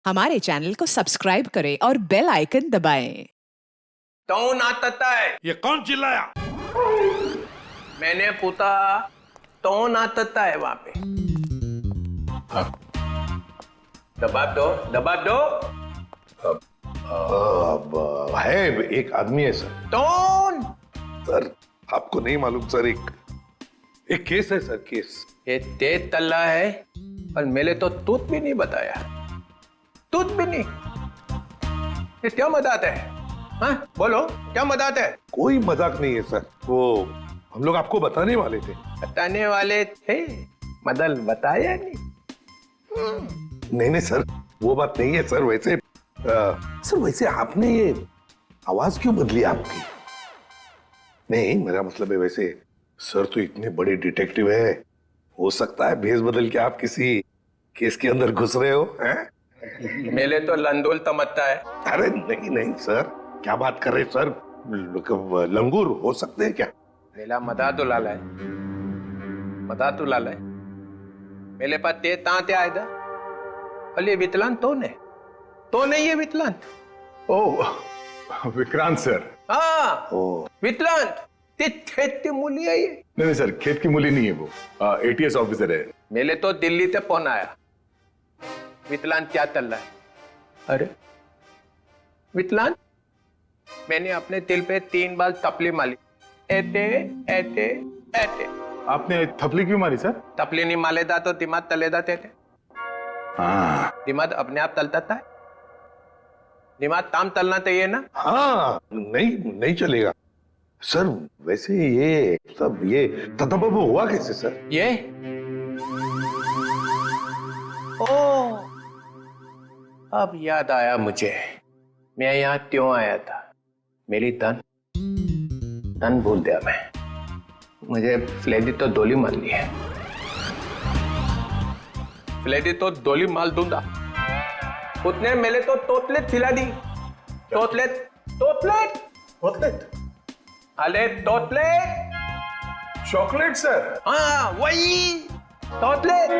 हमारे चैनल को सब्सक्राइब करें और बेल आइकन दबाएं। कौन आता है? ये कौन चिल्लाया? मैंने पूछा कौन आता है वहां पे? दबाव दो। अब है एक आदमी है सर। कौन? सर आपको नहीं मालूम सर, एक केस है सर, केस। ये तेज तल्ला है और मैंने तो तूत भी नहीं बताया, तूत भी नहीं। ये क्या मजाक है? हाँ बोलो, क्या मजाक है? कोई मजाक नहीं है सर, वो हम लोग आपको बताने वाले थे। बताने वाले थे मदल बताया नहीं। नहीं सर, वो बात नहीं है सर। वैसे सर वैसे आपने ये आवाज क्यों बदली आपकी? नहीं मेरा मतलब है, वैसे सर तो इतने बड़े डिटेक्टिव है, हो सकता है भेस बदल के आप किसी केस के अंदर घुस रहे हो हैं? मेले तो लंदोल तमत्ता है। अरे नहीं सर, क्या बात कर रहे सर? लंगूर हो सकते हैं क्या? मेला मदा तो लाला है, मदा तो लाला है। मेले पास ते ताते आए था। अली वितलान तो नहीं है वितलान। ओह विक्रांत सर। हाँ वितलान ते खेत की मूली है ये। नहीं सर, खेत की मूली नहीं है वो, एटीएस ऑफिसर है। मेले तो दिल्ली से फोन आया, वितलान क्या चल रहा है? अरे वितलान, मैंने अपने दिल पे 3 बार थपली मारी। ऐते ऐते ऐते। आपने थपली क्यों मारी सर? थपली नहीं मालेदा तो दिमाग तलेदा थे। हाँ दिमाग अपने आप तलता था, दिमाग ताम तलना चाहिए ना। हाँ नहीं चलेगा सर। वैसे ये सब ये ततबब हुआ कैसे सर? ये ओ अब याद आया मुझे, मैं यहाँ क्यों आया था। मेरी तन भूल दिया मैं। मुझे फ्लेडी तो दोली मार ली है, फ्लेडी तो दोली माल दूंगा। उतने मेले तो तोतलेट खिला दी। तोतलेट अरे तोतलेट चॉकलेट सर। हाँ वही तोतलेट।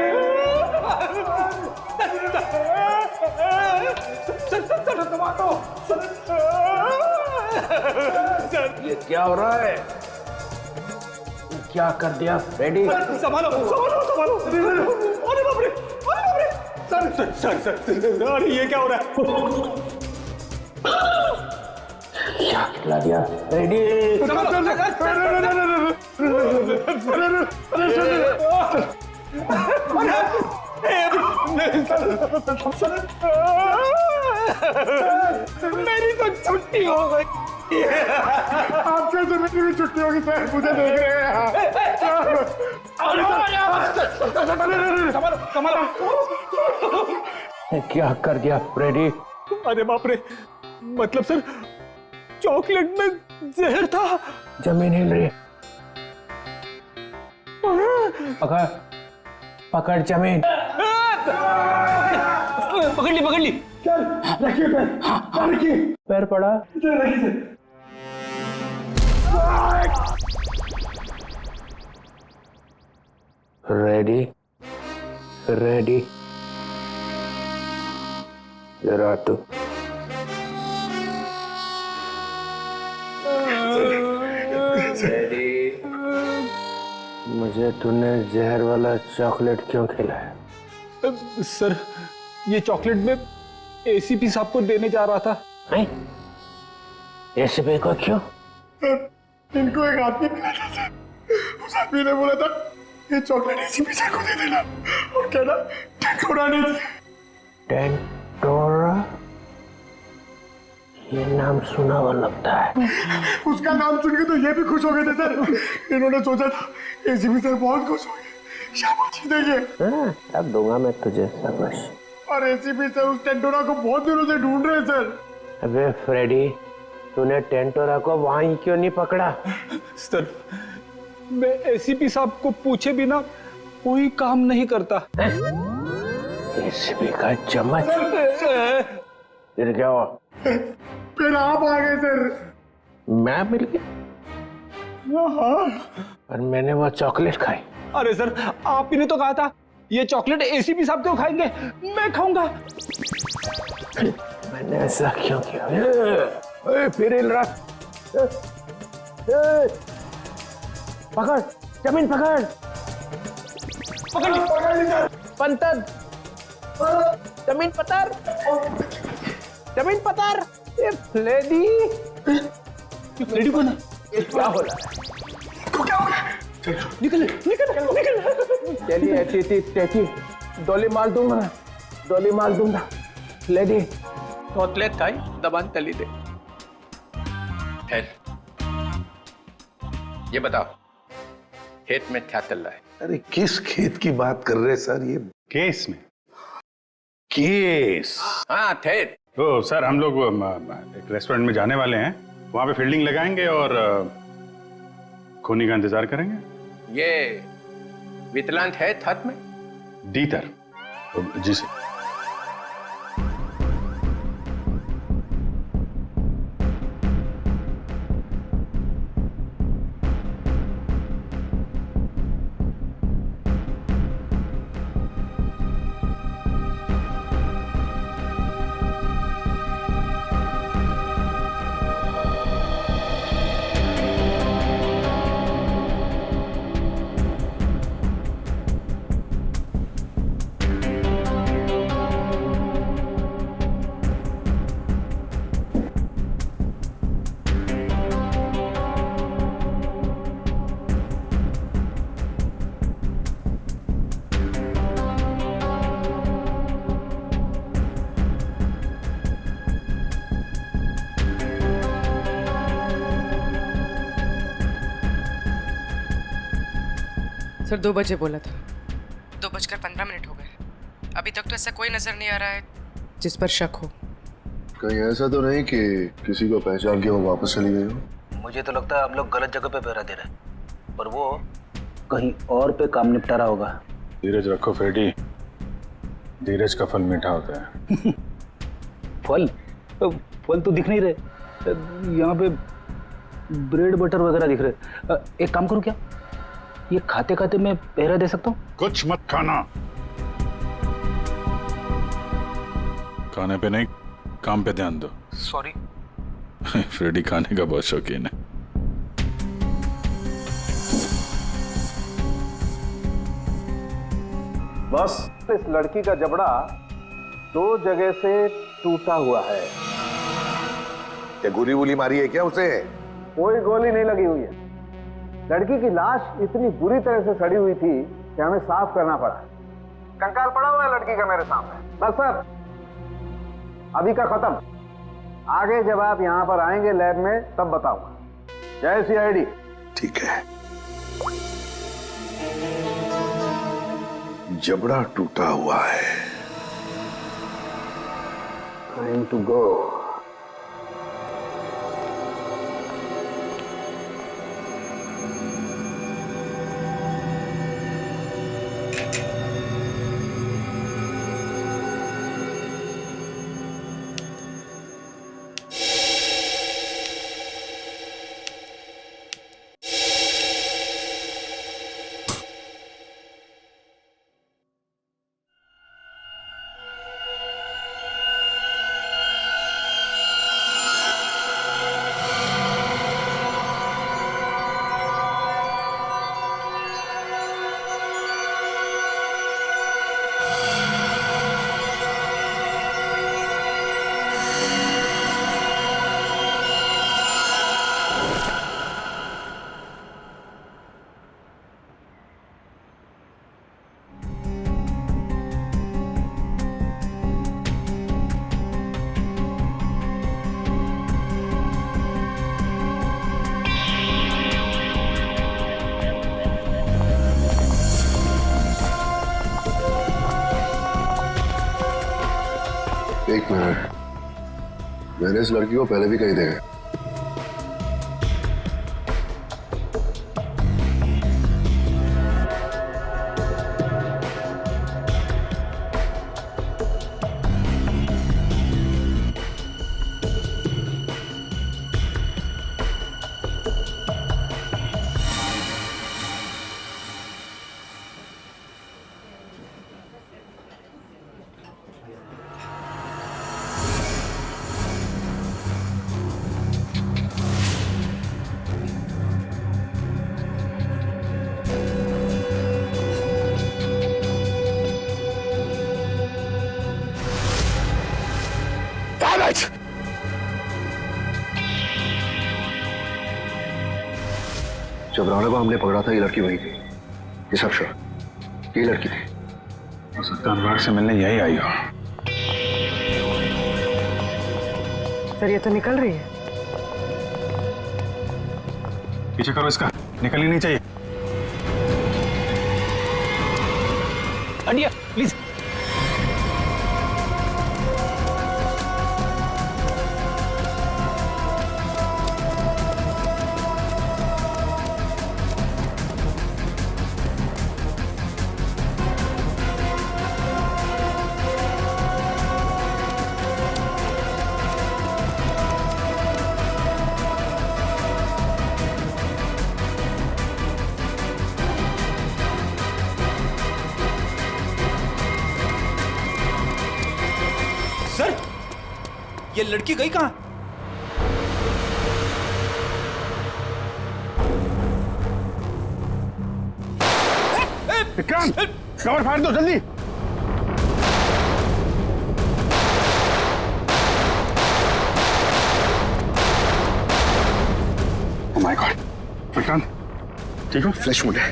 ये क्या हो रहा है? क्या कर दिया रेडी? संभालो। अरे बाप रे। सर अरे ये क्या हो रहा है? क्या खिला दिया? रेडी? मेरी तो छुट्टी हो गई। आप कैसे मेरी भी छुट्टी होगी सर? मुझे देख रहे हैं। क्या कर दिया रेडी? अरे बाप रे, मतलब सर चॉकलेट में जहर था। जमीन हिल रही है। पकड़ जमीन। पकड़ ली। चल रखिए पैर। हाँ रखिए। पैर पड़ा। रखिए सर। रेडी जरा तू। मुझे तूने जहर वाला चॉकलेट क्यों खिलाया? सर ये चॉकलेट में एसीपी साहब को देने जा रहा था। एसीपी को क्यों? इनको एक आदमी मिला था, उस आदमी ने बोला था ये चॉकलेट एसीपी साहब को दे देना और कहना टेंटोरा ने दी। टेंटोरा? ये नाम सुना हुआ लगता है। उसका नाम सुन के तो ये भी खुश हो गए थे सर। इन्होंने सोचा था एसीपी साहब बहुत खुश हो गए, शाबाशी देंगे। अब दूंगा मैं तुझे शाबाश। और एसीपी सर उस टेंटोरा को बहुत दिनों से ढूंढ रहे सर। अबे फ्रेडी, तूने टेंटोरा को वहीं क्यों नहीं पकड़ा? सर मैं एसीपी साहब को पूछे बिना कोई काम नहीं करता। एसीपी का चम्मच। फिर क्या हुआ? फिर आप आ गए सर। मैं मिल गया? और मैंने वो चॉकलेट खाई। अरे सर आपने तो कहा था ये चॉकलेट एसीपी साहब क्यों खाएंगे, मैं खाऊंगा। मैंने ऐसा क्यों किया? फिर हिल रहा। पकड़, जमीन पकड़, पंतर, जमीन पतर, जमीन पतर। लेडी, लेडी कौन है? क्या हो रहा है? इसको क्या हो गया? चलो निकल निकल निकल। चलिए ऐसी डोली मार दूंगा, डोली मार दूंगा। लेडी तोतले थाई दबान तली दे। ये बताओ खेत में क्या चल रहा है? अरे किस खेत की बात कर रहे सर? ये केस में। केस? हाँ थे। तो सर हम लोग एक रेस्टोरेंट में जाने वाले हैं, वहां पे फील्डिंग लगाएंगे और खूनी का इंतजार करेंगे। ये विकलांग है हाथ में? डीटर। जी सर। सर 2 बजे बोला था। 2:15 हो गए। अभी तक तो ऐसा कोई नजर नहीं आ रहा है जिस पर शक हो। कहीं ऐसा तो नहीं कि किसी को पहचान के वो वापस चली गई हो? मुझे तो लगता है हम लोग गलत जगह पे पहरा दे रहे हैं, पर वो कहीं और पे काम निपटा रहा होगा। धीरज रखो फ्रेडी, धीरज का फल मीठा होता है। फल फल तो दिख नहीं रहे यहाँ पे, ब्रेड बटर वगैरह दिख रहे। एक काम करूं क्या, ये खाते खाते मैं पहरा दे सकता हूँ? कुछ मत खाना। खाने पे नहीं, काम पे ध्यान दो। सॉरी। फ्रेडी खाने का बहुत शौकीन है। बस इस लड़की का जबड़ा 2 जगह से टूटा हुआ है। क्या गोली वोली मारी है क्या उसे? कोई गोली नहीं लगी हुई है। लड़की की लाश इतनी बुरी तरह से सड़ी हुई थी कि हमें साफ करना पड़ा। कंकाल पड़ा हुआ है लड़की का मेरे सामने। बस सर, अभी का खत्म। आगे जब आप यहाँ पर आएंगे लैब में तब बताऊंगा। जय CID। ठीक है। जबड़ा टूटा हुआ है। Time to go. एक मिनट, मैंने इस लड़की को पहले भी कहीं देखा है। नालायक। जब राणा को हमने पकड़ा था ये लड़की वही थी, ये सब श्योर ये लड़की थी। हो सकता है अनुराग से मिलने यही आई हो। सर ये तो निकल रही है। पीछे करो इसका, निकलनी नहीं चाहिए। India please. सर ये लड़की गई कहाँ? विक्रांत कवर फाड़ दो जल्दी। ओह माय गॉड, विक्रांत ठीक हो? फ्लैश मूड है,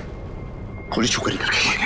गोली छुकर निकल गई।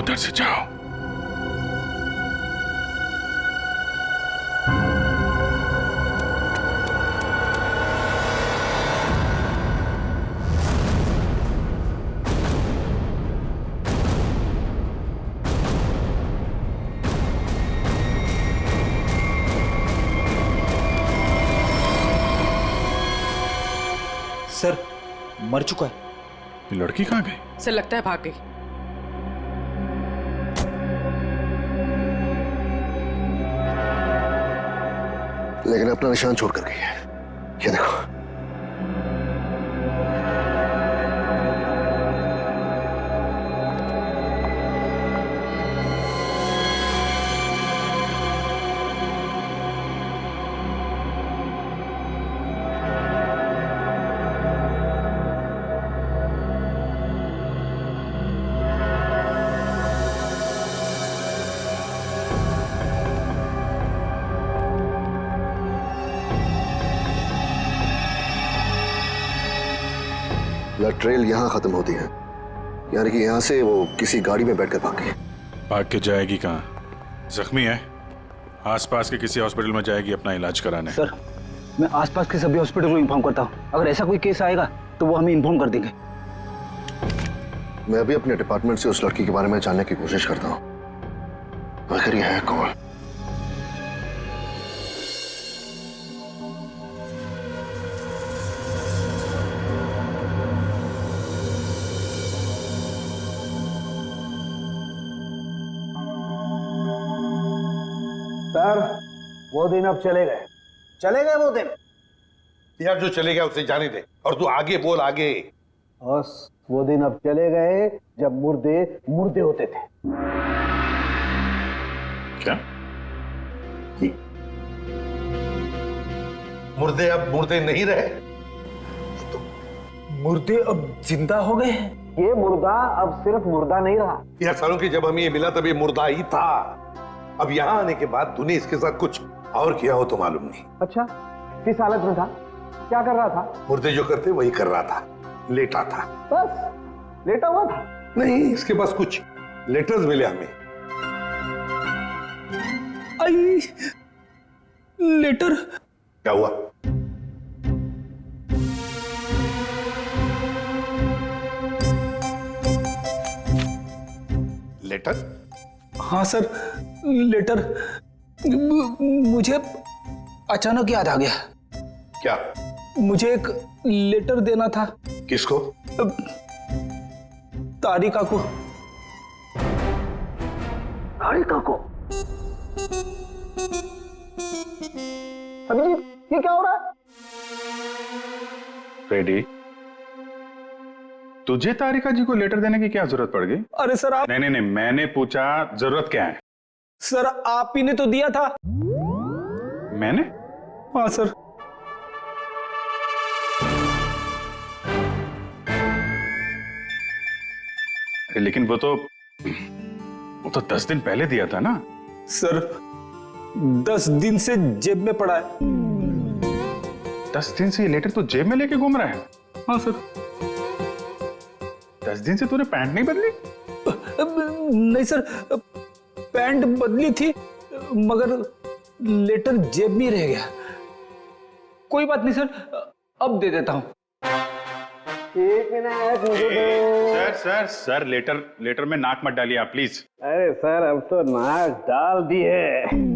उधर से जाओ। सर मर चुका है। ये लड़की कहाँ गई? सर लगता है भाग गई। लेकिन अपना निशान छोड़ कर गई है, ये देखो। ट्रेल यहां खत्म होती है, यानी कि यहां से वो किसी गाड़ी में बैठकर भाग गई। भाग के जाएगी कहाँ? जख्मी है, आसपास के किसी हॉस्पिटल में जाएगी अपना इलाज कराने। सर मैं आसपास के सभी हॉस्पिटल को इन्फॉर्म करता हूँ, अगर ऐसा कोई केस आएगा तो वो हमें इन्फॉर्म कर देंगे। मैं अभी अपने डिपार्टमेंट से उस लड़की के बारे में जानने की कोशिश करता हूँ, आखिर ये है कौन। सर वो दिन अब चले गए वो दिन। यार जो चले गया उसे जाने दे, और तू आगे बोल आगे। बस वो दिन अब चले गए जब मुर्दे मुर्दे होते थे। क्या? मुर्दे अब मुर्दे नहीं रहे, तो मुर्दे अब जिंदा हो गए। ये मुर्दा अब सिर्फ मुर्दा नहीं रहा। यार सालों की जब हमें ये मिला तब ये मुर्दा ही था। अब यहाँ आने के बाद तूने इसके साथ कुछ और किया हो तो मालूम नहीं। अच्छा किस हालत में था, क्या कर रहा था? मुर्दे जो करते वही कर रहा था, लेटा था। बस लेटा हुआ था? नहीं, इसके पास कुछ लेटर्स मिले हमें। आई लेटर? क्या हुआ? लेटर? हाँ सर लेटर। मुझे अचानक याद आ गया। क्या? मुझे एक लेटर देना था। किसको? तारिका को। तारिका को? अभिजीत, ये क्या हो रहा है? रेडी? तुझे तारिका जी को लेटर देने की क्या जरूरत पड़ गई? अरे सर आप। नहीं, मैंने पूछा जरूरत क्या है? सर आप ही ने तो दिया था। मैंने? हाँ सर। लेकिन वो तो 10 दिन पहले दिया था ना। सर 10 दिन से जेब में पड़ा है। 10 दिन से ये लेटर तो जेब में लेके घूम रहा है? हाँ सर। 10 दिन से तूने पैंट नहीं बदली? नहीं सर, पैंट बदली थी मगर लेटर जेब में रह गया। कोई बात नहीं सर, अब दे देता हूं। एक मिनट मुझे सर लेटर में नाक मत डालिए आप प्लीज। अरे सर अब तो नाक डाल दी है।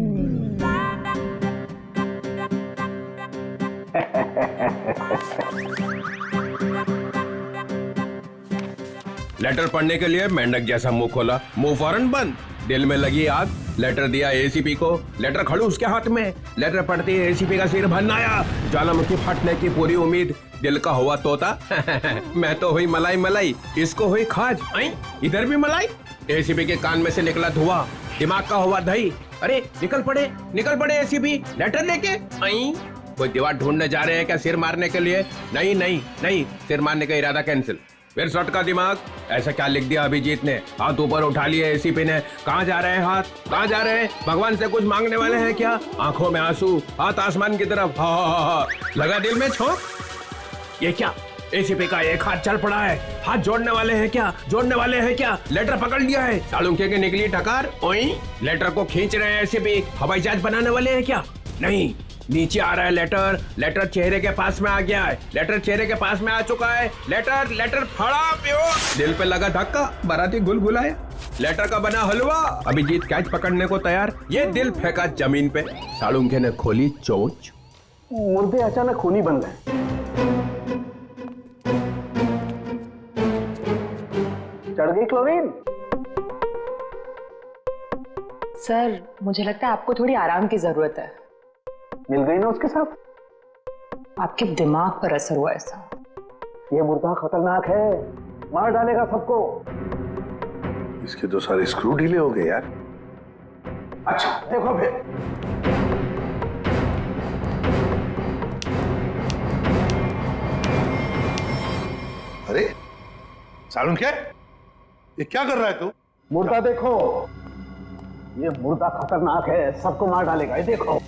लेटर पढ़ने के लिए मेंढक जैसा मुंह खोला, मुंह फौरन बंद। दिल में लगी आग। लेटर दिया एसीपी को, लेटर खड़ूस के हाथ में। लेटर पढ़ते ही एसीपी का सिर भरना आया। ज्वालामुखी फटने की पूरी उम्मीद। दिल का हुआ तोता। मैं तो हुई मलाई, इसको हुई खाज। इधर भी मलाई। एसीपी के कान में से निकला धुआं, दिमाग का हुआ दही। अरे निकल पड़े एसीपी लेटर लेके। कोई दीवार ढूंढने जा रहे हैं क्या सिर मारने के लिए? नहीं, सिर मारने का इरादा कैंसिल। फिर शॉट का दिमाग। ऐसा क्या लिख दिया अभिजीत ने? हाथ ऊपर उठा लिए एसीपी ने। कहाँ जा रहे हैं हाथ? कहाँ जा रहे हैं? भगवान से कुछ मांगने वाले हैं क्या? आंखों में आंसू, हाथ आसमान की तरफ। हा। लगा दिल में छोंक। ये क्या? एसीपी का एक हाथ चल पड़ा है। हाथ जोड़ने वाले हैं क्या? लेटर पकड़ लिया है। सालुंखे की निकली टकार। लेटर को खींच रहे हैं एसीपी। हवाई जहाज बनाने वाले हैं क्या? नहीं, नीचे आ रहा है लेटर चेहरे के पास में आ गया है। लेटर चेहरे के पास में आ चुका है। लेटर फड़ा प्यो। दिल पे लगा धक्का, बाराती गुलगुलाया। लेटर का बना हलवा। अभिजीत कैच पकड़ने को तैयार। ये दिल फेंका जमीन पे। सालुंखे ने खोली चोंच। मुर्दे अचानक खूनी बन गए। चढ़ गई क्लोरीन। सर मुझे लगता है आपको थोड़ी आराम की जरूरत है। मिल गई ना उसके साथ? आपके दिमाग पर असर हुआ ऐसा। ये मुर्दा खतरनाक है, मार डालेगा सबको। इसके तो सारे स्क्रू ढीले हो गए यार। अच्छा देखो फिर। अरे सालुंखे, ये क्या कर रहा है तू? मुर्दा देखो, ये मुर्दा खतरनाक है, सबको मार डालेगा। ये देखो।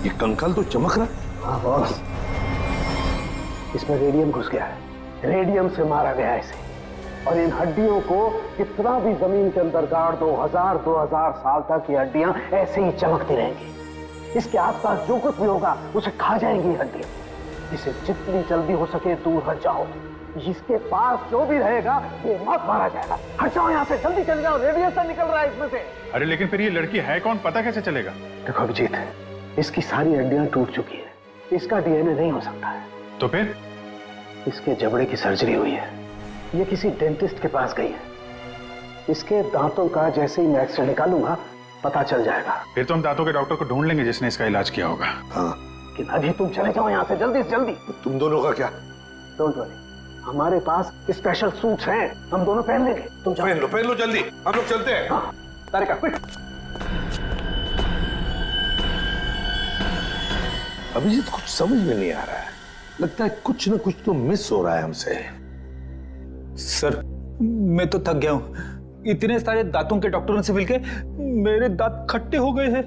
ये कंकाल तो चमक रहा है। हाँ बॉस, इसमें रेडियम घुस गया है। रेडियम से मारा गया इसे। और इन हड्डियों को कितना भी जमीन के अंदर गाड़ दो, 2000 साल तक ये हड्डियां ऐसे ही चमकती रहेंगी। इसके आसपास जो कुछ भी होगा उसे खा जाएंगी हड्डियां। इसे जितनी जल्दी हो सके दूर हट जाओ। इसके पास जो भी रहेगा ये मत मारा जाएगा। हट जाओ यहाँ से, जल्दी चले जाओ। रेडिएशन निकल रहा है इसमें से। अरे लेकिन फिर ये लड़की है कौन, पता कैसे चलेगा? देखो अभिजीत, इसकी सारी हड्डियां टूट चुकी है। इसका डीएनए नहीं हो सकता है। तो फिर? इसके जबड़े की सर्जरी हुई है। ये किसी डेंटिस्ट के पास गई है। इसके दांतों का जैसे ही मैं एक्सरे निकालूंगा पता चल जाएगा। फिर तो हम दांतों के डॉक्टर को ढूंढ लेंगे जिसने इसका इलाज किया होगा। हाँ, लेकिन अभी तुम चले जाओ यहाँ से जल्दी से जल्दी। तुम दोनों का क्या? डोंट वरी, हमारे पास स्पेशल सूट्स हैं, हम दोनों पहन लेंगे। तुम जाओ। पहन लो जल्दी, हम लोग चलते हैं। हाँ, तारिका क्विक। अभिजीत कुछ समझ में नहीं आ रहा है। लगता है कुछ ना कुछ तो मिस हो रहा है हमसे। सर मैं तो थक गया हूं। इतने सारे दांतों के डॉक्टरों से मिलके मेरे दांत खट्टे हो गए हैं।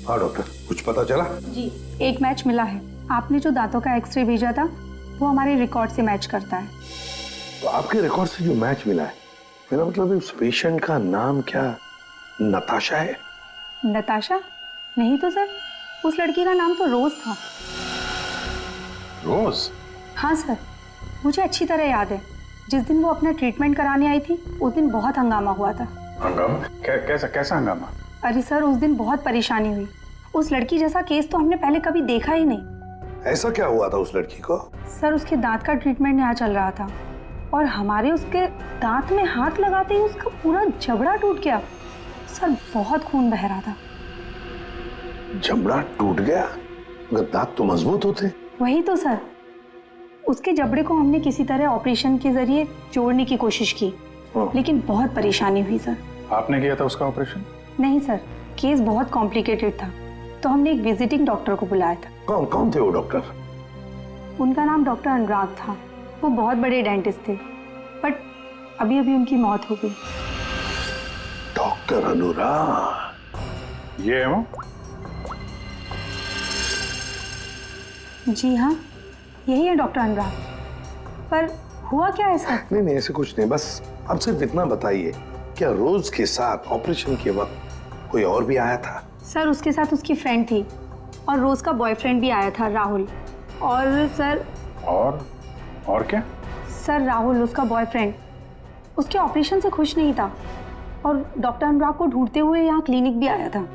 हाँ डॉक्टर, कुछ पता चला? जी, एक मैच मिला है। आपने जो दांतों का एक्सरे भेजा था वो हमारे रिकॉर्ड से मैच करता है। तो आपके रिकॉर्ड से जो मैच मिला है, मेरा मतलब उस पेशेंट का नाम क्या नताशा है? नताशा? नहीं तो सर, उस लड़की का नाम तो रोज था। रोज? हाँ सर, मुझे अच्छी तरह याद है। जिस दिन वो अपना ट्रीटमेंट कराने आई थी उस दिन बहुत हंगामा हुआ था। हंगामा? कैसा कैसा हंगामा? अरे सर, उस दिन बहुत परेशानी हुई। उस लड़की जैसा केस तो हमने पहले कभी देखा ही नहीं। ऐसा क्या हुआ था उस लड़की को? सर, उसके दांत का ट्रीटमेंट यहाँ चल रहा था और हमारे उसके दांत में हाथ लगाते ही उसका पूरा जबड़ा टूट गया। सर, बहुत खून बह रहा था। जबड़ा टूट गया? मगर दांत तो मजबूत होते। वही तो सर, उसके जबड़े को हमने किसी तरह ऑपरेशन के जरिए जोड़ने की कोशिश की, लेकिन बहुत परेशानी हुई सर। आपने किया था उसका ऑपरेशन? नहीं सर, केस बहुत कॉम्प्लिकेटेड था, तो हमने एक विजिटिंग डॉक्टर को बुलाया था। कौन थे वो डॉक्टर? उनका नाम डॉक्टर अनुराग था। वो बहुत बड़े डेंटिस्ट थे, बट अभी अभी उनकी मौत हो गई। डॉक्टर अनुराग? ये है वो? जी हाँ, यही है डॉक्टर अनुराग। पर हुआ क्या है सर? नहीं, ऐसे कुछ नहीं, बस अब सिर्फ इतना बताइए, क्या रोज के साथ ऑपरेशन के वक्त कोई और भी आया था? सर, उसके साथ उसकी फ्रेंड थी और रोज का बॉयफ्रेंड भी आया था, राहुल। और सर और क्या? सर, राहुल उसका बॉयफ्रेंड उसके ऑपरेशन से खुश नहीं था और डॉक्टर अनुराग को ढूंढते हुए यहाँ क्लिनिक भी आया था।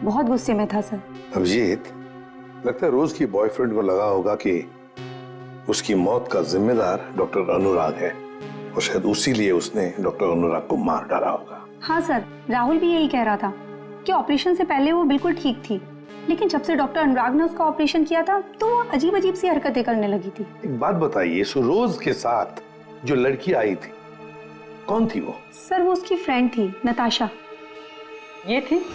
बहुत गुस्से में था सर। अभिजीत, लगता है रोज की बॉयफ्रेंड को लगा होगा कि उसकी मौत का जिम्मेदार डॉक्टर अनुराग है और शायद उसी लिए उसने डॉक्टर अनुराग को मार डाला होगा। हाँ सर, राहुल भी यही कह रहा था कि ऑपरेशन से पहले वो बिल्कुल ठीक थी, लेकिन जब से डॉक्टर अनुराग ने उसका ऑपरेशन किया था तो वो अजीब अजीब सी हरकतें करने लगी थी। एक बात बताइए, सो रोज के साथ जो लड़की आई थी, कौन थी वो? सर, वो उसकी फ्रेंड थी, नताशा। ये थी?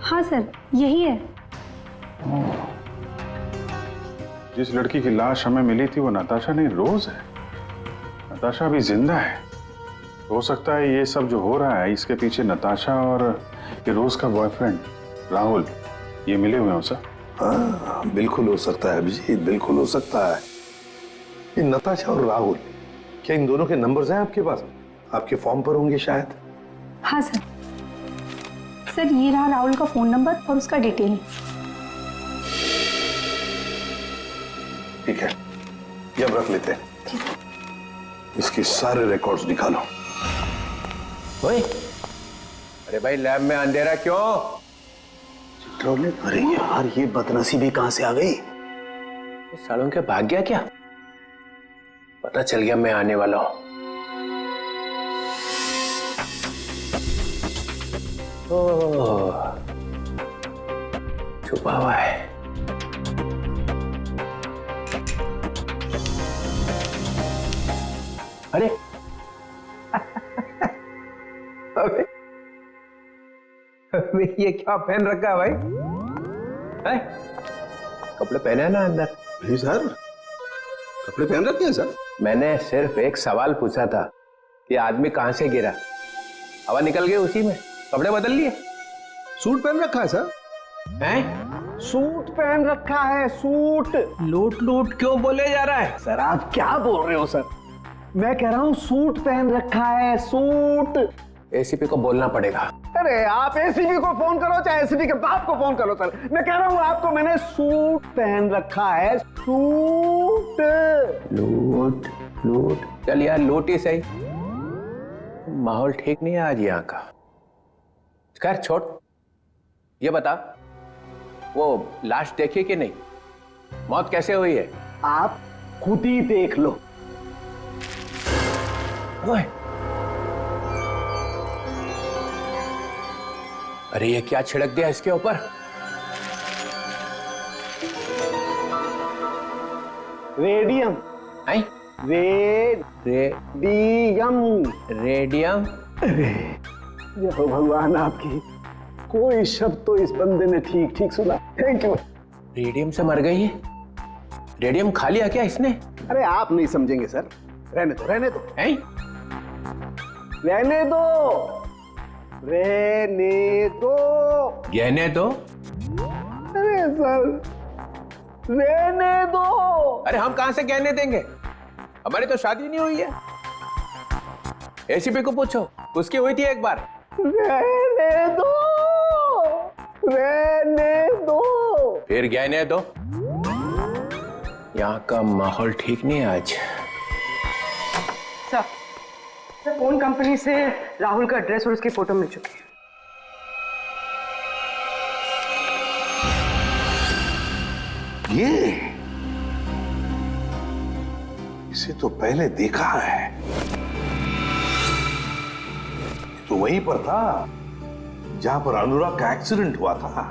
हाँ सर, यही है। जिस लड़की की लाश हमें मिली थी वो नताशा नहीं, रोज है। नताशा अभी जिंदा है। हो सकता है ये सब जो हो रहा है इसके पीछे नताशा और ये रोज का बॉयफ्रेंड राहुल ये मिले हुए हो सर। हाँ, बिल्कुल हो सकता है अभिजीत, बिल्कुल हो सकता है। ये नताशा और राहुल, क्या इन दोनों के नंबर्स हैं आपके पास? आपके फॉर्म पर होंगे शायद। हाँ सर। सर, ये रहा राहुल का फोन नंबर और उसका डिटेल। ठीक है, ये अब रख लेते हैं। इसके सारे रिकॉर्ड्स निकालो। ओए, अरे भाई लैब में अंधेरा क्यों? अरे यार, ये बदनसीबी कहां से आ गई? सालों के भाग गया क्या? पता चल गया मैं आने वाला हूं। छुपा हुआ है। अरे अबे ये क्या पहन रखा है भाई? है? कपड़े पहने हैं ना अंदर? नहीं सर, कपड़े पहन रखे हैं सर। मैंने सिर्फ एक सवाल पूछा था कि आदमी कहां से गिरा, हवा निकल गई उसी में, कपड़े बदल लिए। सूट पहन रखा है सर। हैं? सूट पहन रखा है, सूट। लूट लूट क्यों बोले जा रहा है? सर, आप क्या बोल रहे हो सर? मैं कह रहा हूँ सूट पहन रखा है, सूट। एसीपी को बोलना पड़ेगा। अरे आप एसीपी को फोन करो चाहे एसीपी के बाप को फोन करो सर, मैं कह रहा हूँ आपको मैंने सूट पहन रखा है, सूट। लूट लूट, चल यार लूट ही सही। माहौल ठीक नहीं है आज यहाँ का। खैर छोड़, ये बता वो लाश देखी कि नहीं? मौत कैसे हुई है? आप खुद ही देख लो। ओए, अरे ये क्या छिड़क दिया इसके ऊपर? रेडियम। हैं? रेडियम। रेडियम? जय हो भगवान आपकी, कोई शब्द तो इस बंदे ने ठीक ठीक सुना। Thank you. रेडियम से मर गई है? रेडियम खा लिया क्या इसने? अरे आप नहीं समझेंगे सर, रहने दो रहने दो। हैं? रहने दो रहने दो। गहने दो? अरे सर, रहने दो। अरे हम कहां से गहने देंगे? हमारी तो शादी नहीं हुई है। एसीपी को पूछो, उसकी हुई थी एक बार। रहने दो, रहने दो। फिर गहने दो। यहाँ का माहौल ठीक नहीं है आज। सर फोन कंपनी से राहुल का एड्रेस और उसकी फोटो मिल चुकी है। ये इसे तो पहले देखा है, तो वहीं पर था जहां पर अनुराग का एक्सीडेंट हुआ था।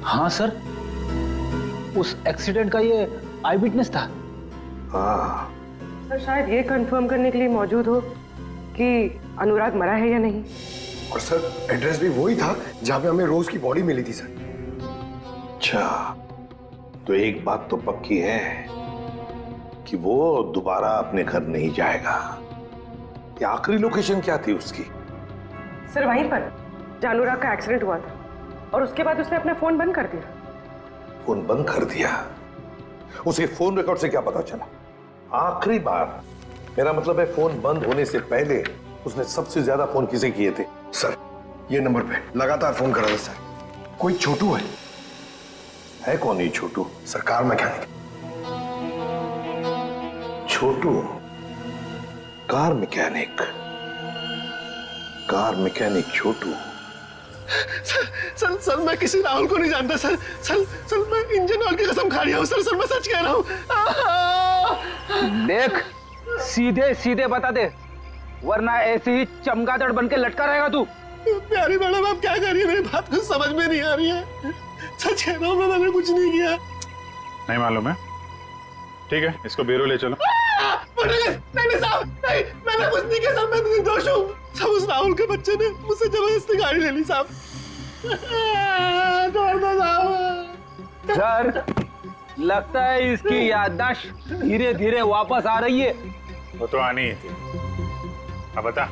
हाँ सर, उस एक्सीडेंट का ये आई विटनेस था। हाँ सर शायद ये कंफर्म करने के लिए मौजूद हो कि अनुराग मरा है या नहीं। और सर एड्रेस भी वही था जहां पे हमें रोज की बॉडी मिली थी सर। अच्छा, तो एक बात तो पक्की है कि वो दोबारा अपने घर नहीं जाएगा। ये आखिरी लोकेशन क्या थी उसकी? सर वहीं पर जहां अनुराग का एक्सीडेंट हुआ था, और उसके बाद उसने अपना फोन बंद कर दिया। फोन बंद कर दिया? उसे फोन रिकॉर्ड से क्या पता चला? आखिरी बार, मेरा मतलब है फोन बंद होने से पहले उसने सबसे ज्यादा फोन किसे किए थे? सर ये नंबर पे लगातार फोन कर रहा था सर। कोई छोटू है कौन ये छोटू? सरकार मैकेनिक। छोटू कार मैकेनिक? कार मैकेनिक छोटू? सर मैं किसी राहुल को नहीं जानता सर। सर मैं इंजन ऑयल की कसम खा रहा हूँ सर मैं सच कह रहा हूँ। देख, सीधे सीधे बता दे, वरना ऐसे ही चमगादड़ बन के लटका रहेगा तू। प्यारी मैडम आप क्या कर रही है? मेरी बात कुछ समझ में नहीं आ रही है। सच कह रहा हूँ मैंने कुछ नहीं किया। नहीं मालूम है? ठीक है, इसको ब्यूरो ले चलो। नहीं साहब, नहीं मैंने कुछ नहीं किया सर, मैं निर्दोष हूँ। सब उस राहुल के बच्चे ने मुझसे जबरदस्ती गाड़ी ले ली साहब। छोड़ दो साहब। सर लगता है इसकी याददाश्त धीरे धीरे वापस आ रही है। वो तो आनी ही थी। अब बता।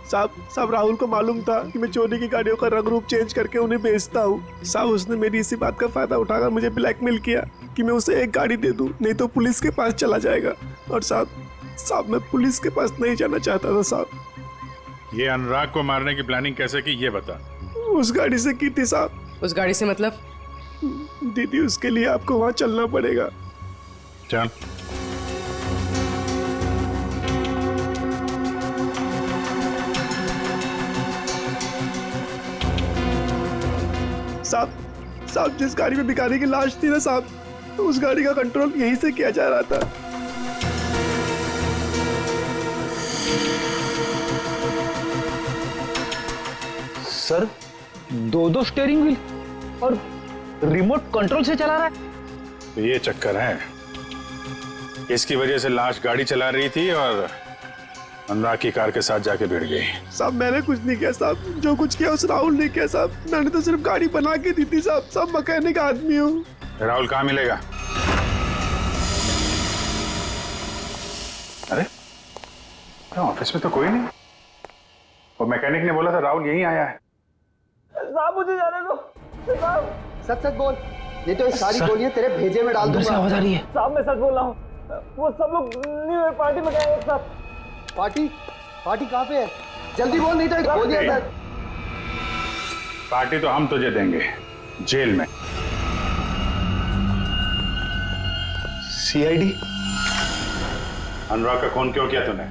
साहब राहुल को मालूम था कि मैं चोरी की गाड़ियों का रंग रूप चेंज करके उन्हें बेचता हूँ। साहब उसने मेरी इसी बात का फायदा उठाकर मुझे ब्लैकमेल किया कि मैं उसे एक गाड़ी दे दूं, नहीं तो पुलिस के पास चला जाएगा। और साहब मैं पुलिस के पास नहीं जाना चाहता था साहब। ये अनुराग को मारने की प्लानिंग कैसे की ये बता। उस गाड़ी से की थी साहब। उस गाड़ी से मतलब? दीदी उसके लिए आपको वहां चलना पड़ेगा। चल। साहब जिस गाड़ी में भिखारी की लाश थी ना साहब, तो उस गाड़ी का कंट्रोल यहीं से किया जा रहा था। सर दो स्टीयरिंग व्हील और रिमोट कंट्रोल से चला रहा है। तो ये चक्कर है, इसकी वजह से लाश गाड़ी चला रही थी और अनुराग की कार के साथ जाके भिड़ गई। साहब मैंने कुछ नहीं किया साहब, जो कुछ किया उस राहुल ने किया साहब। मैंने तो सिर्फ गाड़ी बना के दी थी साहब। सब मैकेनिक आदमी हूँ। राहुल कहाँ मिलेगा? अरे ऑफिस में तो कोई नहीं। वो मैकेनिक ने बोला था राहुल यहीं आया है। साहब मुझे जाने दो। सच सच बोल, नहीं तो ये सारी गोलियां तेरे भेजे में डाल दूंगा। आवाज आ रही है। साहब मैं सच बोल रहा हूँ। वो सब लोग न्यू ईयर पार्टी में गए एक साथ। पार्टी कहाँ पे है? जल्दी बोल, नहीं तो गोलियां अंदर। पार्टी तो हम तुझे देंगे जेल में। सीआईडी? अनुराग का खून क्यों किया तूने?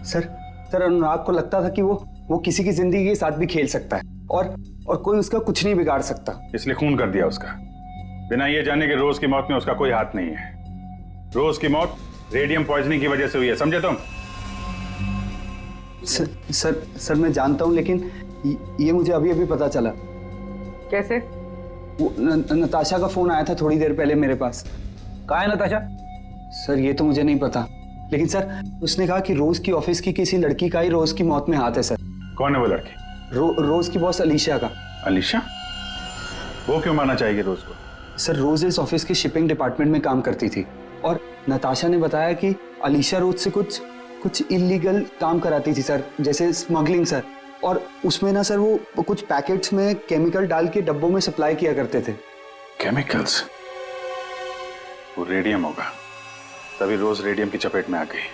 सर अनुराग को लगता था कि वो किसी की जिंदगी के साथ भी खेल सकता है और कोई उसका कुछ नहीं बिगाड़ सकता, इसलिए खून कर दिया उसका, बिना ये जाने कि रोज की मौत में उसका कोई हाथ नहीं है। रोज की मौत रेडियम पॉइजनिंग की वजह से हुई है, समझे तुम? सर मैं जानता हूं, लेकिन ये मुझे अभी अभी पता चला। कैसे? वो नताशा का फोन आया था थोड़ी देर पहले मेरे पास। कहाँ है नताशा? सर ये तो मुझे नहीं पता, लेकिन सर उसने कहा कि रोज की ऑफिस की किसी लड़की का ही रोज की मौत में हाथ है। सर कौन है वो लड़की? रोज की बॉस अलीशा का। अलीशा? वो क्यों मारना चाहेगी रोज को? सर रोज इस ऑफिस के शिपिंग डिपार्टमेंट में काम करती थी और नताशा ने बताया कि अलीशा रोज से कुछ इलीगल काम कराती थी सर, जैसे स्मगलिंग सर। और उसमें ना सर वो कुछ पैकेट्स में केमिकल डाल के डब्बों में सप्लाई किया करते थे। केमिकल्स? वो रेडियम होगा, तभी रोज रेडियम की चपेट में आ गई।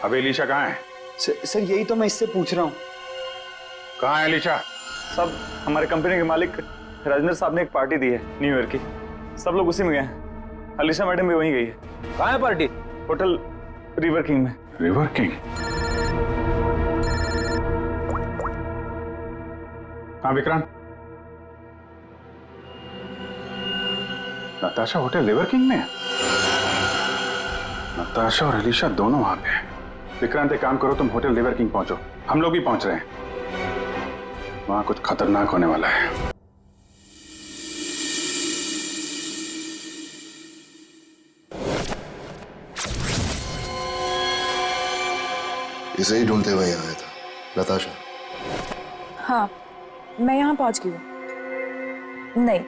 अब अलीशा कहाँ है? सर यही तो मैं इससे पूछ रहा हूँ। कहाँ है अलीशा? सब हमारे कंपनी के मालिक राजेंद्र साहब ने एक पार्टी दी है न्यू ईयर की, सब लोग उसी में गए हैं। अलीशा मैडम भी वहीं गई है। कहाँ है पार्टी? होटल रिवर किंग में। River king? हाँ Vikrant, Natasha hotel river king में है? नताशा और अलीशा दोनों वहां पे हैं। विक्रांत एक काम करो, तुम होटल रिवर किंग पहुंचो, हम लोग भी पहुंच रहे हैं। वहां कुछ खतरनाक होने वाला है। इसे ही ढूंढते हुए यहाँ आया था। नताशा? हाँ, मैं यहाँ पहुँच गई हूँ। नहीं,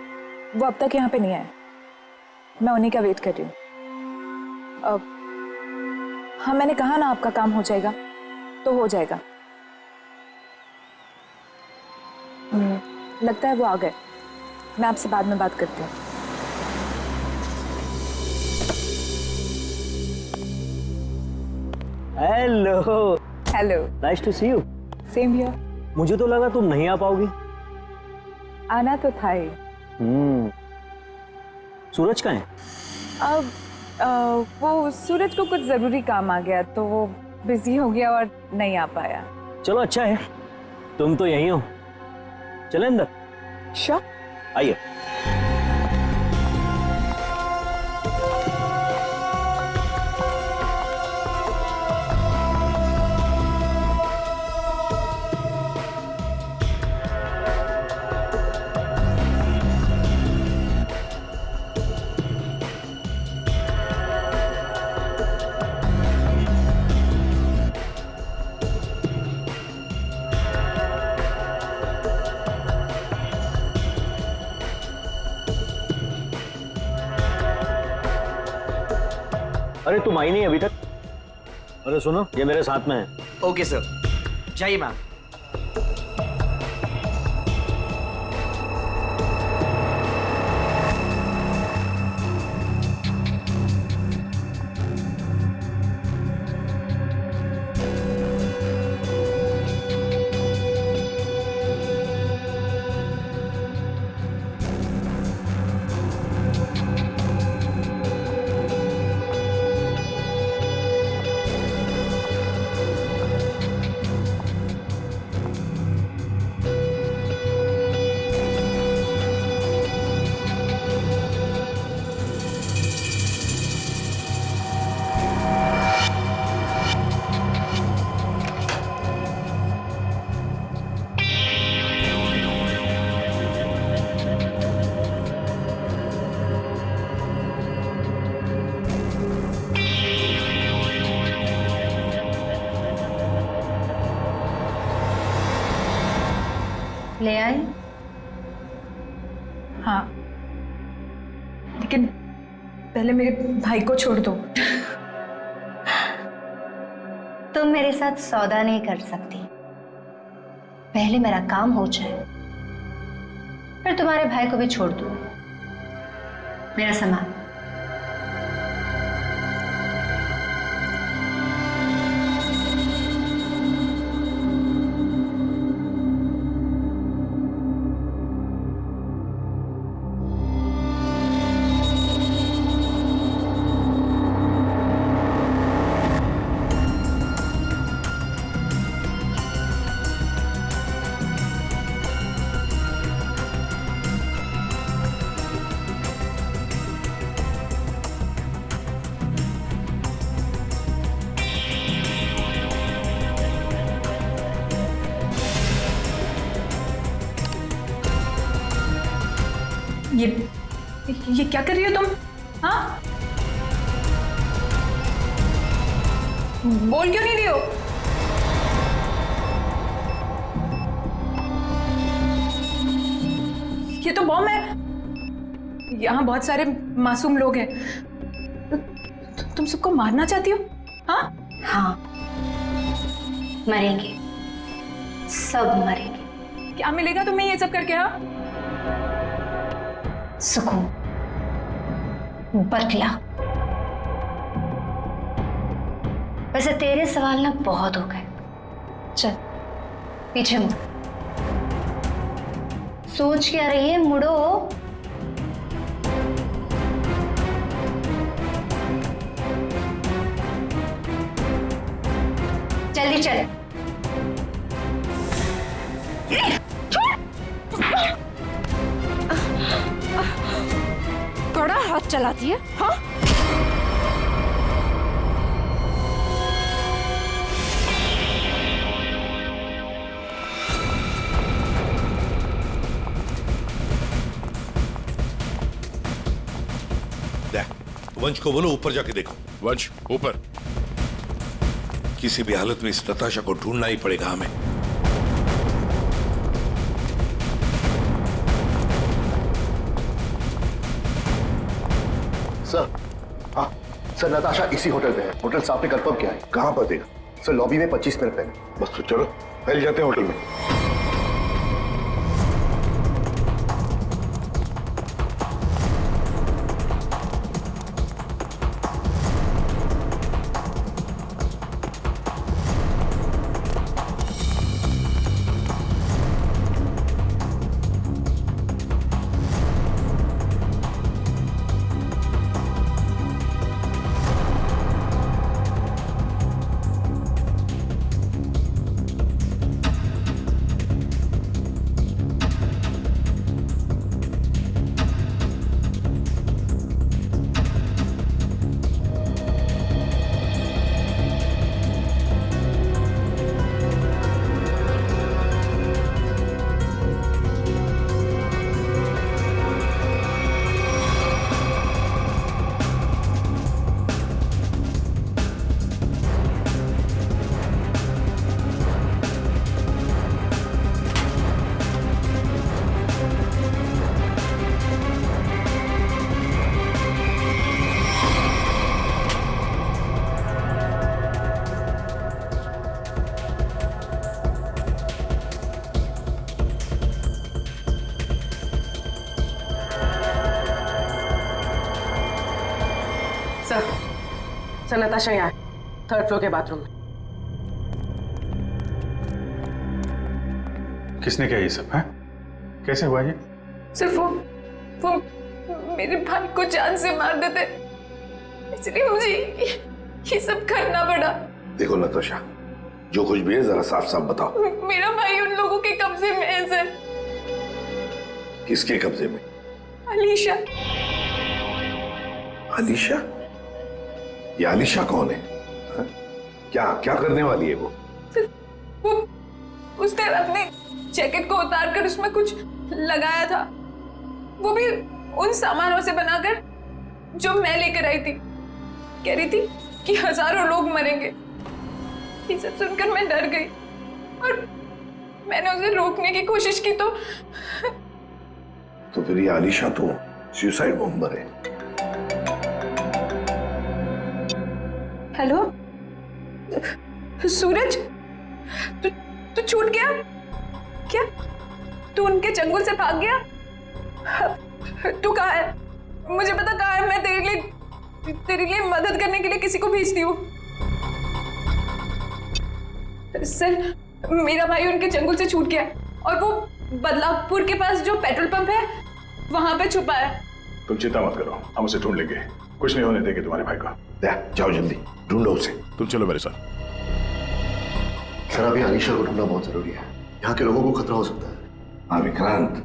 वो अब तक यहाँ पे नहीं आया। मैं उन्हीं का वेट कर रही हूँ। हाँ, मैंने कहा ना आपका काम हो जाएगा तो हो जाएगा। लगता है वो आ गए। मैं आपसे बाद में बात करती हूँ। Hello. Hello. Nice to see you. Same here. मुझे तो लगा तुम नहीं आ पाओगी। आना तो था ही। सूरज कहाँ है? अब वो सूरज को कुछ जरूरी काम आ गया तो वो बिजी हो गया और नहीं आ पाया। चलो अच्छा है, तुम तो यहीं हो। चले अंदर? श्योर। आइए। अरे तुम आई नहीं अभी तक? अरे सुनो, ये मेरे साथ में है। ओके सर, जाइए मैम। ले आए? हाँ, लेकिन पहले मेरे भाई को छोड़ दो। तुम मेरे साथ सौदा नहीं कर सकती। पहले मेरा काम हो जाए, फिर तुम्हारे भाई को भी छोड़ दो। मेरा सामान। ये क्या कर रही हो तुम? हाँ, बोल क्यों नहीं रही हो? ये तो बॉम्ब है। यहाँ बहुत सारे मासूम लोग हैं। तुम सबको मारना चाहती हो? हाँ? हाँ, मरेंगे, सब मरेंगे। क्या मिलेगा तुम्हें ये सब करके? हाँ, सुकून, बदला। वैसे तेरे सवाल ना बहुत हो गए। चल पीछे मुड़। सोच क्या रही है? मुड़ो। चल। बड़ा हाथ चलाती है, हाँ? वंश को बोलो ऊपर जाके देखो। वंश ऊपर। किसी भी हालत में इस नताशा को ढूंढना ही पड़ेगा हमें। सर, हाँ सर, नताशा इसी होटल पे है। होटल साहब ने कंफर्म किया है। कहां पर देखा? सर लॉबी में 25 मिनट पहले। बस तो चलो पहले जाते हैं होटल में। सर नताशा यहाँ है, 3rd फ्लोर के बाथरूम में। किसने किया ये सब है? कैसे हुआ ये? सिर्फ वो मेरे भाई को जान से मार देते, इसलिए मुझे ये सब करना पड़ा। देखो नताशा, जो कुछ भी है जरा साफ साफ बताओ। मेरा भाई उन लोगों के कब्जे में है सर। किसके कब्जे में? अलीशा। अलीशा? ये अलीशा कौन है? हा? क्या क्या करने वाली है वो? उसने अपने जैकेट को उतार कर उसमें कुछ लगाया था, वो भी उन सामानों से बनाकर जो मैं लेकर आई थी। कह रही थी कि हजारों लोग मरेंगे। ये सब सुनकर मैं डर गई और मैंने उसे रोकने की कोशिश की तो फिर ये अलीशा तो सुसाइड बॉम्बर है। हेलो सूरज, तू छूट गया क्या? तू उनके चंगुल से भाग गया? तू कहाँ है? मुझे पता कहाँ है। मैं तेरे लिए मदद करने के लिए किसी को भेजती हूँ। सर मेरा भाई उनके चंगुल से छूट गया और वो बदलापुर के पास जो पेट्रोल पंप है वहां पे छुपा है। तुम चिंता मत करो, हम उसे ढूंढ लेंगे। कुछ नहीं होने देंगे तुम्हारे भाई को। जाओ जल्दी ढूंढो उसे। तुम चलो मेरे साथ। सर अभी अलीशा को ढूंढना बहुत जरूरी है, यहाँ के लोगों को खतरा हो सकता है। हाँ विक्रांत,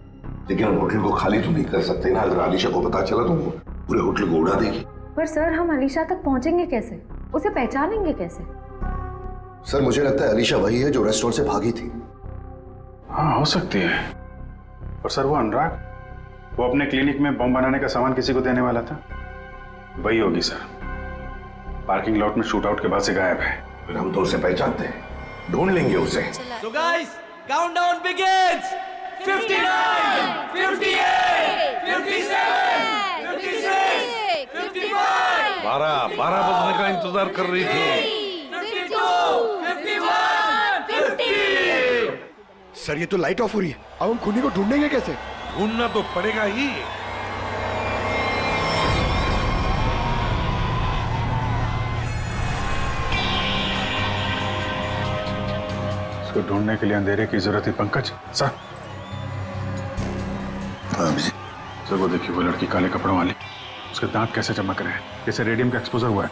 लेकिन हम होटल को खाली तो नहीं कर सकते ना। अगर अलीशा को पता चला तो वो पूरे होटल को उड़ा देगी। पर सर हम अलीशा तक पहुंचेंगे कैसे? उसे पहचानेंगे कैसे? सर मुझे लगता है अलीशा वही है जो रेस्टोरेंट से भागी थी। हाँ हो सकती है। और सर वो अनुराग, वो अपने क्लिनिक में बम बनाने का सामान किसी को देने वाला था, वही होगी सर। पार्किंग लॉट में शूट आउट के बाद से गायब है। फिर हम तो उसे पहचानते हैं, ढूंढ लेंगे उसे। So guys, countdown begins. 59, 58, 57, 56, 55. 12 बजने का इंतजार कर रही थी। 52, 51, 50. सर ये तो लाइट ऑफ हो रही है, अब हम खूनी को ढूंढेंगे कैसे? ढूंढना तो पड़ेगा ही। इसको ढूंढने के लिए अंधेरे की जरूरत है पंकज। सर सर वो देखिए, वो लड़की काले कपड़ों वाली, उसके दांत कैसे चमक रहे हैं, जैसे रेडियम का एक्सपोजर हुआ है।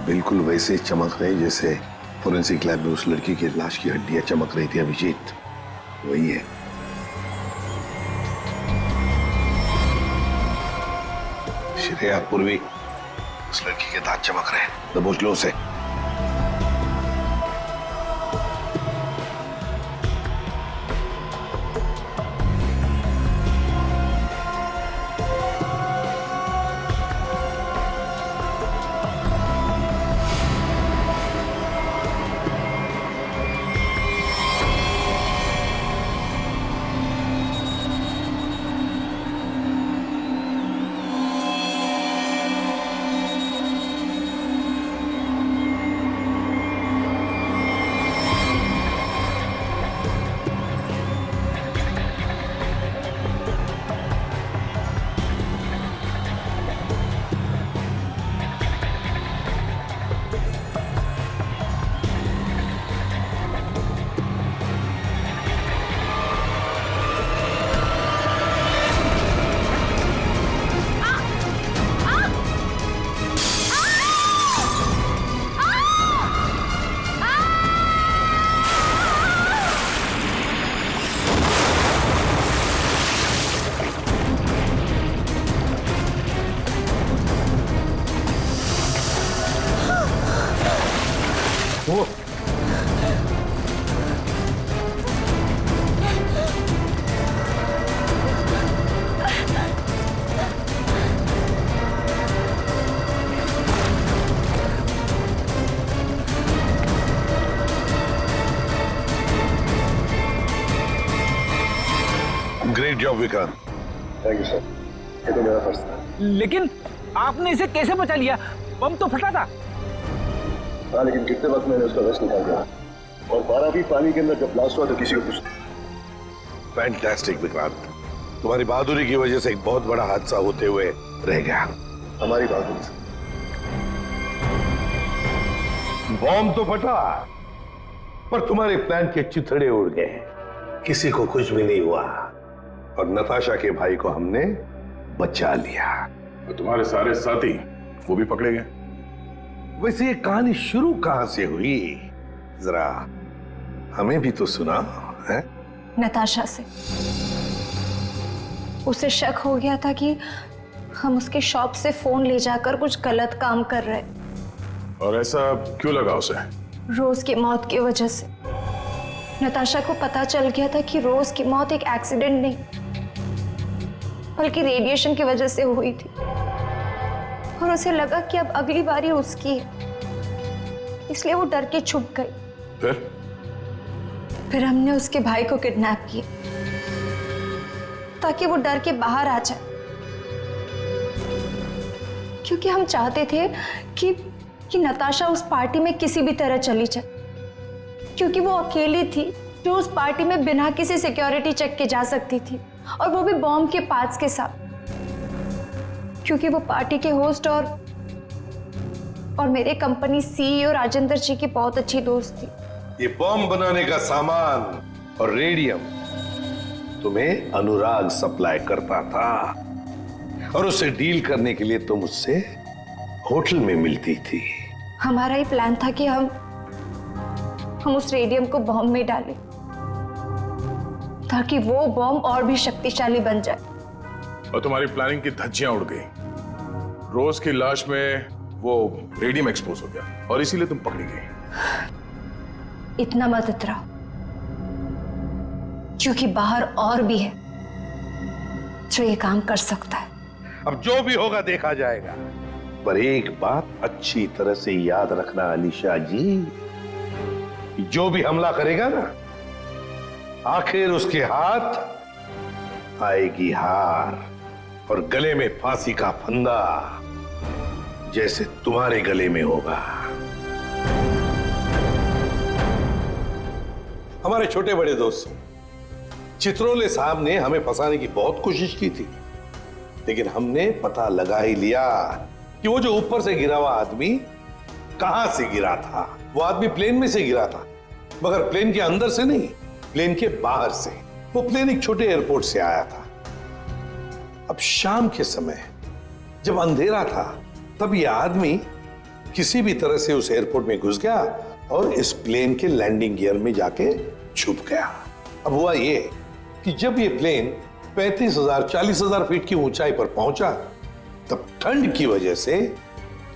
बिल्कुल वैसे चमक रहे जैसे फोरेंसिक लैब में उस लड़की की लाश की हड्डियां चमक रही थी अभिजीत, वही है। श्रेया पूर्वी, उस लड़की के दांत चमक रहे हैं। दबोच लो उसे। Great job Vikrant. Thank you sir, ये तो मेरा फर्ज था। लेकिन आपने इसे कैसे बचा लिया? बम तो फटा था। हाँ, लेकिन कितने वक्त मैंने उसका वेस्ट निकाल दिया, और 12 फीट पानी के अंदर जब ब्लास्ट हुआ तो किसी को कुछ। फैंटास्टिक विक्रांत, तुम्हारी बहादुरी की वजह से एक बहुत बड़ा हादसा होते हुए रह गया। हमारी बहादुरी से। बॉम्ब तो फटा, पर तुम्हारे प्लान के चिथड़े उड़ गए, किसी को कुछ भी नहीं हुआ, और नताशा के भाई को हमने बचा लिया। तो तुम्हारे सारे साथी वो भी पकड़े गए। वैसे ये कहानी शुरू कहां से हुई, जरा हमें भी तो सुना है। नताशा से। उसे शक हो गया था कि हम उसके शॉप से फोन ले जाकर कुछ गलत काम कर रहे। और ऐसा क्यों लगा उसे? रोज की मौत की वजह से। नताशा को पता चल गया था कि रोज की मौत एक एक्सीडेंट नहीं, बल्कि रेडिएशन की वजह से हुई थी, और उसे लगा कि अब अगली बारी उसकी है, इसलिए वो डर के छुप गई। फिर हमने उसके भाई को किडनैप किया ताकि वो डर के बाहर आ जाए, क्योंकि हम चाहते थे कि नताशा उस पार्टी में किसी भी तरह चली जाए, क्योंकि वो अकेली थी जो उस पार्टी में बिना किसी सिक्योरिटी चेक के जा सकती थी, और वो भी बॉम्ब के पार्ट्स के साथ, क्योंकि वो पार्टी के होस्ट और मेरे कंपनी सीईओ राजेंद्र जी की बहुत अच्छी दोस्त थी। ये बॉम्ब बनाने का सामान और रेडियम तुम्हें अनुराग सप्लाई करता था, और उससे डील करने के लिए तुम उससे होटल में मिलती थी। हमारा ही प्लान था कि हम उस रेडियम को बॉम्ब में डालें ताकि वो बॉम्ब और भी शक्तिशाली बन जाए। और तुम्हारी प्लानिंग की धज्जियां उड़ गई। रोज की लाश में वो रेडियम एक्सपोज हो गया, और इसीलिए तुम पकड़ी गई। इतना मत इतराओ, क्योंकि बाहर और भी है जो ये काम कर सकता है। अब जो भी होगा देखा जाएगा, पर एक बात अच्छी तरह से याद रखना अलीशा जी, जो भी हमला करेगा ना, आखिर उसके हाथ आएगी हार, और गले में फांसी का फंदा, जैसे तुम्हारे गले में होगा। हमारे छोटे बड़े दोस्त चित्रोले साहब ने हमें फंसाने की बहुत कोशिश की थी, लेकिन हमने पता लगा ही लिया कि वो जो ऊपर से गिरा हुआ आदमी कहां से गिरा था। वो आदमी प्लेन में से गिरा था, मगर प्लेन के अंदर से नहीं, प्लेन के बाहर से। वो प्लेन एक छोटे एयरपोर्ट से आया था। अब शाम के समय जब अंधेरा था, तब ये आदमी किसी भी तरह से उस एयरपोर्ट में घुस गया और इस प्लेन के लैंडिंग गियर में जाके छुप गया। अब हुआ ये कि जब ये प्लेन 35,000 40,000 फीट की ऊंचाई पर पहुंचा तब ठंड की वजह से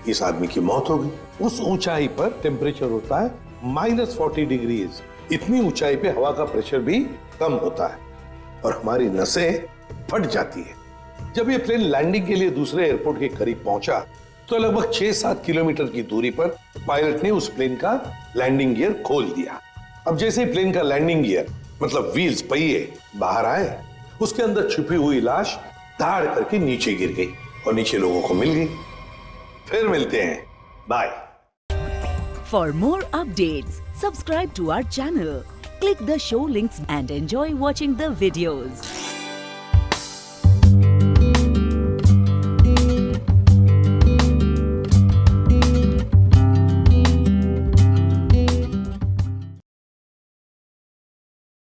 इस आदमी की मौत हो गई। उस ऊंचाई पर टेम्परेचर होता है -40 डिग्रीज। इतनी ऊंचाई पे हवा का प्रेशर भी कम होता है और हमारी नसें फट जाती है। जब ये प्लेन लैंडिंग के लिए दूसरे एयरपोर्ट के करीब पहुंचा तो लगभग 6-7 किलोमीटर की दूरी पर पायलट ने उस प्लेन का लैंडिंग गियर खोल दिया। अब जैसे ही प्लेन का लैंडिंग गियर मतलब व्हील्स पहिए बाहर आए, उसके अंदर छुपी हुई लाश धाड़ करके नीचे गिर गई और नीचे लोगों को मिल गई। फिर मिलते हैं, bye. For more updates, subscribe to our channel, click the show links and enjoy watching the videos.